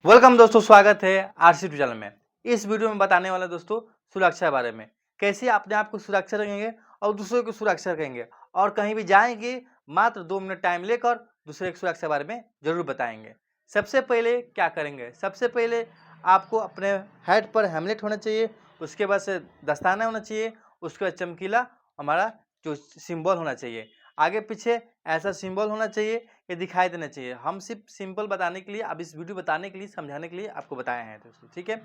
Welcome दोस्तों, स्वागत है आरसी चैनल में। इस वीडियो में बताने वाला दोस्तों सुरक्षा के बारे में, कैसे अपने आप को सुरक्षा रखेंगे और दूसरों की सुरक्षा रखेंगे और कहीं भी जाएंगे मात्र 2 मिनट टाइम लेकर दूसरे की सुरक्षा के बारे में जरूर बताएंगे। सबसे पहले क्या करेंगे, सबसे पहले आपको अपने हेड पर हेमलेट होना चाहिए, उसके बाद से दस्ताना होना चाहिए, उसके बाद चमकीला हमारा जो सिंबल होना चाहिए, आगे पीछे ऐसा सिंबल होना चाहिए कि दिखाई देना चाहिए। हम सिर्फ सिंपल बताने के लिए, अब इस वीडियो बताने के लिए, समझाने के लिए आपको बताए हैं दोस्तों, ठीक है।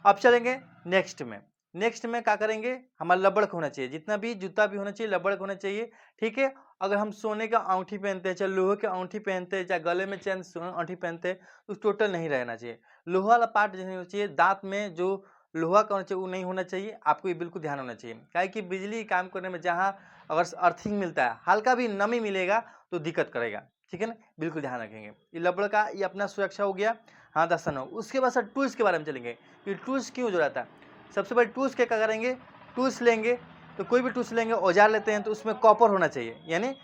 अब चलेंगे नेक्स्ट में। नेक्स्ट में क्या करेंगे, हमारा लबड़ होना चाहिए, जितना भी जूता भी होना चाहिए लबड़ होना चाहिए, ठीक है। अगर हम सोने का अंगूठी पहनते हैं, चाहे लोहे की अंगूठी पहनते हैं, चाहे गले में चैन अंगूठी पहनते हैं, तो टोटल नहीं रहना चाहिए। लोहा वाला पार्ट नहीं होना चाहिए, दांत में जो लोहा का होना चाहिए वो नहीं होना चाहिए। आपको ये बिल्कुल ध्यान होना चाहिए, क्या है कि बिजली काम करने में जहाँ अगर अर्थिंग मिलता है, हल्का भी नमी मिलेगा तो दिक्कत करेगा, ठीक है ना। बिल्कुल ध्यान रखेंगे। ये लबड़ का ये अपना सुरक्षा हो गया, हाँ दर्शन हो। उसके बाद सर टूल्स के बारे में चलेंगे कि टूल्स क्यों जरूरत है। सबसे पहले टूल्स क्या करेंगे, टूल्स लेंगे तो कोई भी टूल्स लेंगे, औजार लेते हैं तो उसमें कॉपर होना चाहिए, यानी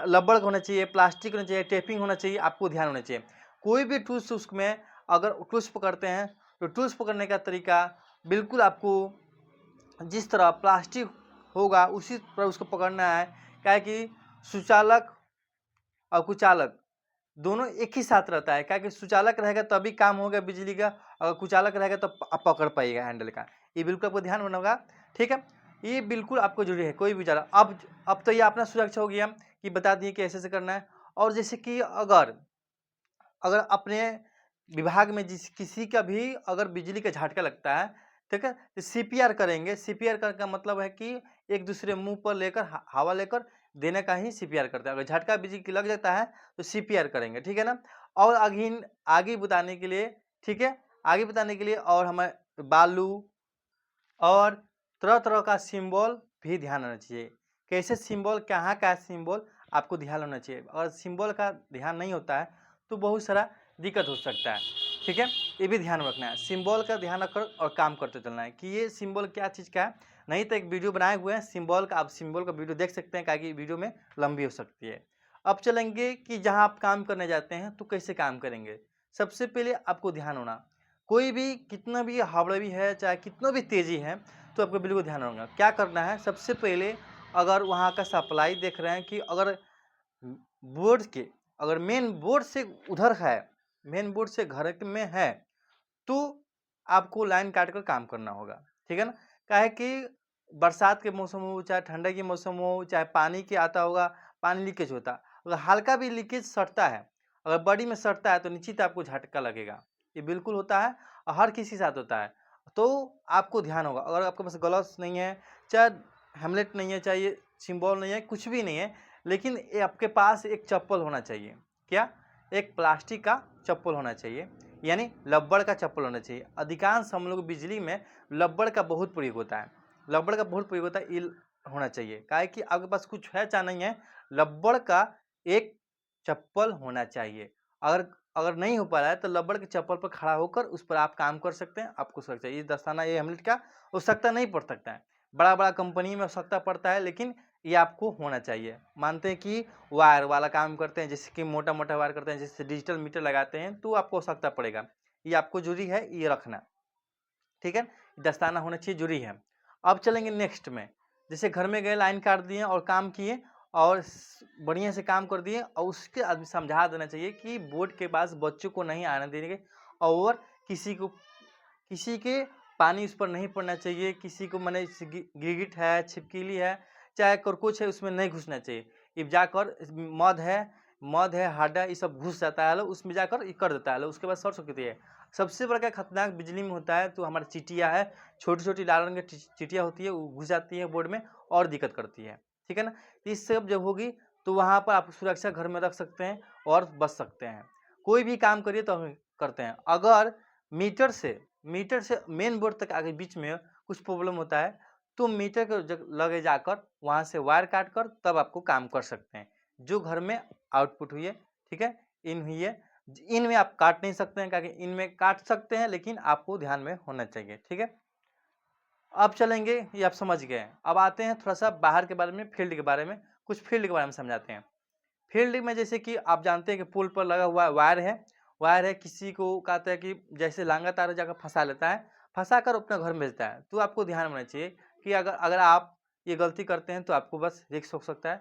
लबड़ होना चाहिए, प्लास्टिक होना चाहिए, टेपिंग होना चाहिए। आपको ध्यान होना चाहिए कोई भी टूल्स उसमें अगर टूल्स पकड़ते हैं तो टूल्स पकड़ने का तरीका बिल्कुल आपको जिस तरह प्लास्टिक होगा उसी तरह उसको पकड़ना है। क्या है कि सुचालक और कुचालक दोनों एक ही साथ रहता है, क्या कि सुचालक रहेगा तभी काम होगा बिजली का, अगर कुचालक रहेगा तो आप पकड़ पाइएगा हैंडल का। ये बिल्कुल आपको ध्यान रखना होगा, ठीक है। ये बिल्कुल आपको जरूरी है कोई भी चालक। अब तो ये अपना सुरक्षा हो गया कि बता दिए कि ऐसे ऐसे करना है। और जैसे कि अगर अगर अपने विभाग में जिस किसी का भी अगर बिजली का झटका लगता है, ठीक है, तो सीपीआर करेंगे। सीपीआर करने का मतलब है कि एक दूसरे मुंह पर लेकर हवा लेकर देने का ही सीपीआर करते हैं। अगर झटका बिजली की लग जाता है तो सीपीआर करेंगे, ठीक है ना। और आगे बताने के लिए, ठीक है, आगे बताने के लिए और हमें बालू और तरह तरह का सिंबल भी ध्यान रखना चाहिए। कैसे सिंबल, कहाँ का सिंबल आपको ध्यान होना चाहिए। अगर सिंबल का ध्यान नहीं होता है तो बहुत सारा दिक्कत हो सकता है, ठीक है। ये भी ध्यान रखना है, सिंबल का ध्यान रखकर और काम करते चलना है कि ये सिंबल क्या चीज़ का है। नहीं तो एक वीडियो बनाए हुए हैं सिंबल का, आप सिंबल का वीडियो देख सकते हैं, कि वीडियो में लंबी हो सकती है। अब चलेंगे कि जहाँ आप काम करने जाते हैं तो कैसे काम करेंगे। सबसे पहले आपको ध्यान होना, कोई भी कितना भी हड़बड़ी है, चाहे कितना भी तेज़ी है, तो आपको बिल्कुल ध्यान होगा क्या करना है। सबसे पहले अगर वहाँ का सप्लाई देख रहे हैं कि अगर बोर्ड के, अगर मेन बोर्ड से उधर है, मेन बोर्ड से घर में है, तो आपको लाइन काट कर काम करना होगा, ठीक है ना। क्या है कि बरसात के मौसम हो, चाहे ठंडा के मौसम हो, चाहे पानी के आता होगा, पानी लीकेज होता, अगर हल्का भी लीकेज सटता है, अगर बॉडी में सटता है तो निश्चित आपको झटका लगेगा। ये बिल्कुल होता है और हर किसी के साथ होता है। तो आपको ध्यान होगा, अगर आपके पास ग्लव्स नहीं है, चाहे हेमलेट नहीं है, चाहे सिंबल नहीं है, कुछ भी नहीं है, लेकिन ये आपके पास एक चप्पल होना चाहिए। क्या, एक प्लास्टिक का चप्पल होना चाहिए, यानी लब्बड़ का चप्पल होना चाहिए। अधिकांश हम लोग बिजली में लब्बड़ का बहुत प्रयोग होता है, लब्बड़ का बहुत प्रयोग होता है, ये होना चाहिए। काहे कि आपके पास कुछ है चाहे नहीं है, लब्बड़ का एक चप्पल होना चाहिए। अगर अगर नहीं हो पा रहा है तो लब्बड़ के चप्पल पर खड़ा होकर उस पर आप काम कर सकते हैं। आपको सुरक्षा, ये दस्ताना, ये हेमलेट का आवश्यकता नहीं पड़ सकता है, बड़ा बड़ा कंपनी में आवश्यकता पड़ता है, लेकिन ये आपको होना चाहिए। मानते हैं कि वायर वाला काम करते हैं, जैसे कि मोटा मोटा वायर करते हैं, जैसे डिजिटल मीटर लगाते हैं, तो आपको आवश्यकता पड़ेगा। ये आपको जरूरी है ये रखना, ठीक है। दस्ताना होना चाहिए, जरूरी है। अब चलेंगे नेक्स्ट में। जैसे घर में गए, लाइन काट दिए और काम किए और बढ़िया से काम कर दिए, और उसके आदमी समझा देना चाहिए कि बोर्ड के पास बच्चों को नहीं आने देंगे, और किसी के पानी उस पर नहीं पड़ना चाहिए, किसी को मैंने गिरगिट है, छिपकली है, चाहे कोरकोच है, उसमें नहीं घुसना चाहिए। ये जाकर मध है हाडा, ये सब घुस जाता है, उसमें जाकर ये कर देता है, उसके बाद शॉर्ट सर्किट है। सबसे बड़ा खतरनाक बिजली में होता है तो हमारी चीटियाँ है, छोटी छोटी लाल रंग की चीटियाँ होती है, वो घुस जाती है बोर्ड में और दिक्कत करती है, ठीक है ना। इस सब जब होगी तो वहाँ पर आप सुरक्षा घर में रख सकते हैं और बच सकते हैं। कोई भी काम करिए तो हम करते हैं। अगर मीटर से मेन बोर्ड तक आगे बीच में कुछ प्रॉब्लम होता है तो मीटर के लगे जाकर वहाँ से वायर काट कर तब आपको काम कर सकते हैं। जो घर में आउटपुट हुई है, ठीक है, इन हुई है, इनमें आप काट नहीं सकते हैं, क्योंकि इनमें काट सकते हैं लेकिन आपको ध्यान में होना चाहिए, ठीक है। अब चलेंगे, ये आप समझ गए। अब आते हैं थोड़ा सा बाहर के बारे में, फील्ड के बारे में, कुछ फील्ड के बारे में समझाते हैं। फील्ड में जैसे कि आप जानते हैं कि पुल पर लगा हुआ वायर है, वायर है, किसी को कहता है कि जैसे लांगा तार जाकर फंसा लेता है, फंसा कर अपने घर में भेजता है। तो आपको ध्यान रखना चाहिए कि अगर अगर आप ये गलती करते हैं तो आपको बस रिस्क हो सकता है,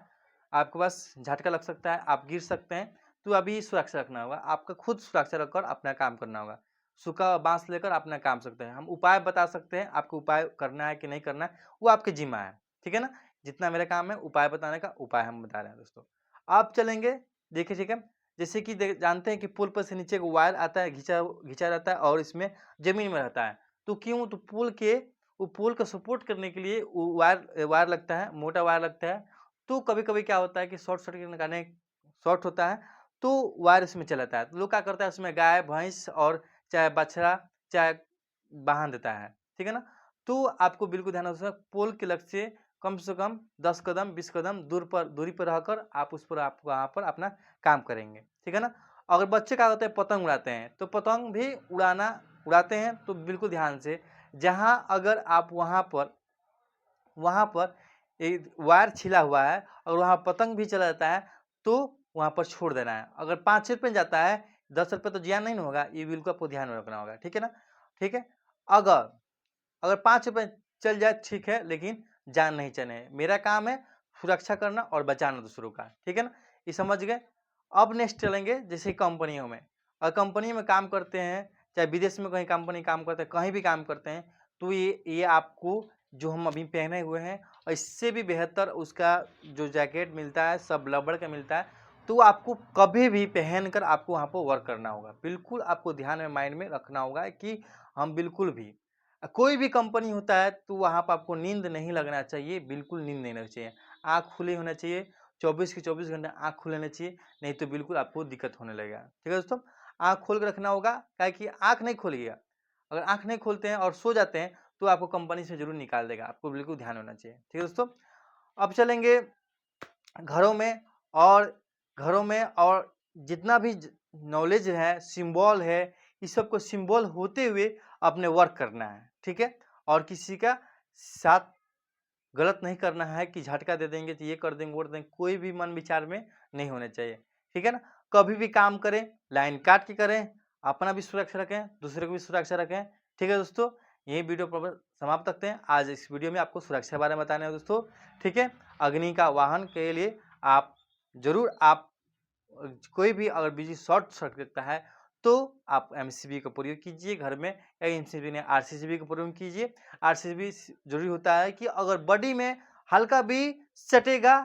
आपको बस झटका लग सकता है, आप गिर सकते हैं। तो अभी सुरक्षा रखना होगा, आपका खुद सुरक्षा रखकर अपना काम करना होगा। सूखा बाँस लेकर अपना काम सकते हैं। हम उपाय बता सकते हैं, आपको उपाय करना है कि नहीं करना है, वो आपके ज़िम्मा है, ठीक है ना? जितना मेरा काम है उपाय बताने का, उपाय हम बता रहे हैं दोस्तों। आप चलेंगे, देखिए ठीक है, जैसे कि जानते हैं कि पुल पर से नीचे एक वायर आता है, घिंचा घिंचा रहता है और इसमें ज़मीन में रहता है। तो क्यों? तो पुल को सपोर्ट करने के लिए वो वायर वायर लगता है, मोटा वायर लगता है। तो कभी-कभी क्या होता है कि शॉर्ट सर्किट के कारण शॉर्ट होता है, तो वायर इसमें चला जाता है। तो लोग क्या करता है, उसमें गाय, भैंस और चाहे बछड़ा, चाहे बाँध देता है, ठीक है ना? तो आपको बिल्कुल ध्यान रखना पोल के लक्ष्य से कम 10 कदम, 20 कदम दूरी पर रहकर आप वहाँ पर अपना काम करेंगे, ठीक है ना? अगर बच्चे क्या करते हैं, पतंग उड़ाते हैं, तो पतंग भी उड़ाते हैं तो बिल्कुल ध्यान से, जहाँ अगर आप वहाँ पर एक वायर छिला हुआ है और वहाँ पतंग भी चला जाता है, तो वहाँ पर छोड़ देना है। अगर 5 रुपए जाता है, 10 रुपए तो जियान नहीं ना होगा, ये बिल्कुल आपको ध्यान में रखना होगा, ठीक है ना? ठीक है? अगर अगर 5 रुपए चल जाए ठीक है, लेकिन जान नहीं चले। मेरा काम है सुरक्षा करना और बचाना दूसरों का, ठीक है ना? ये समझ गए? अब नेक्स्ट चलेंगे जैसे कंपनियों में। कंपनी में काम करते हैं, चाहे विदेश में कहीं कंपनी काम करते हैं, कहीं भी काम करते हैं, तो ये आपको जो हम अभी पहने हुए हैं, और इससे भी बेहतर उसका जो जैकेट मिलता है, सब रबड़ का मिलता है, तो आपको कभी भी पहनकर आपको वहाँ पर वर्क करना होगा। बिल्कुल आपको ध्यान में, माइंड में रखना होगा कि हम बिल्कुल भी कोई भी कंपनी होता है तो वहाँ पर आपको नींद नहीं लगना चाहिए, बिल्कुल नींद नहीं लगनी चाहिए। आँख खुली होना चाहिए, 24 के 24 घंटे आँख खुले रहना चाहिए, नहीं तो बिल्कुल आपको दिक्कत होने लगेगा। ठीक है दोस्तों? आँख खोल के रखना होगा, काहे कि आँख नहीं खोलिएगा, अगर आँख नहीं खोलते हैं और सो जाते हैं, तो आपको कंपनी से ज़रूर निकाल देगा, आपको बिल्कुल ध्यान होना चाहिए। ठीक है दोस्तों? अब चलेंगे घरों में और जितना भी नॉलेज है, सिंबल है, इस सब को सिंबल होते हुए अपने वर्क करना है, ठीक है? और किसी का साथ गलत नहीं करना है कि झटका दे देंगे तो ये कर देंगे, वो कर देंगे, कोई भी मन विचार में नहीं होना चाहिए, ठीक है ना? कभी भी काम करें, लाइन काट के करें, अपना भी सुरक्षा रखें, दूसरे को भी सुरक्षा रखें, ठीक है दोस्तों? यही वीडियो समाप्त करते हैं। आज इस वीडियो में आपको सुरक्षा के बारे में बताना है दोस्तों, ठीक है? अग्नि का वाहन के लिए आप ज़रूर कोई भी अगर बिजली शॉर्ट सर्किट है तो आप एमसीबी का प्रयोग कीजिए घर में, या एमसीबी ने आरसीसीबी का प्रयोग कीजिए। आरसीसीबी ज़रूरी होता है कि अगर बॉडी में हल्का भी सटेगा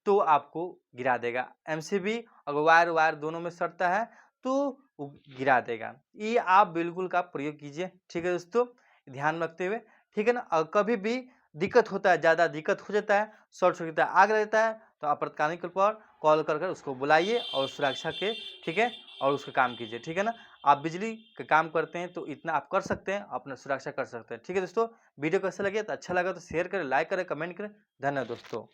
तो आपको गिरा देगा। एमसीबी अगर वायर दोनों में सटता है तो वो गिरा देगा। ये आप बिल्कुल का प्रयोग कीजिए, ठीक है दोस्तों? ध्यान रखते हुए, ठीक है ना? कभी भी दिक्कत होता है, ज़्यादा दिक्कत हो जाता है, शॉर्ट सर्किट आग लगता है, तो आपातकालीन पर कॉल कर उसको बुलाइए और सुरक्षा के, ठीक है? और उसका काम कीजिए, ठीक है ना? आप बिजली का काम करते हैं तो इतना आप कर सकते हैं, अपना सुरक्षा कर सकते हैं, ठीक है दोस्तों? वीडियो कैसा लगे तो अच्छा लगा तो शेयर करें, लाइक करें, कमेंट करें। धन्यवाद दोस्तों।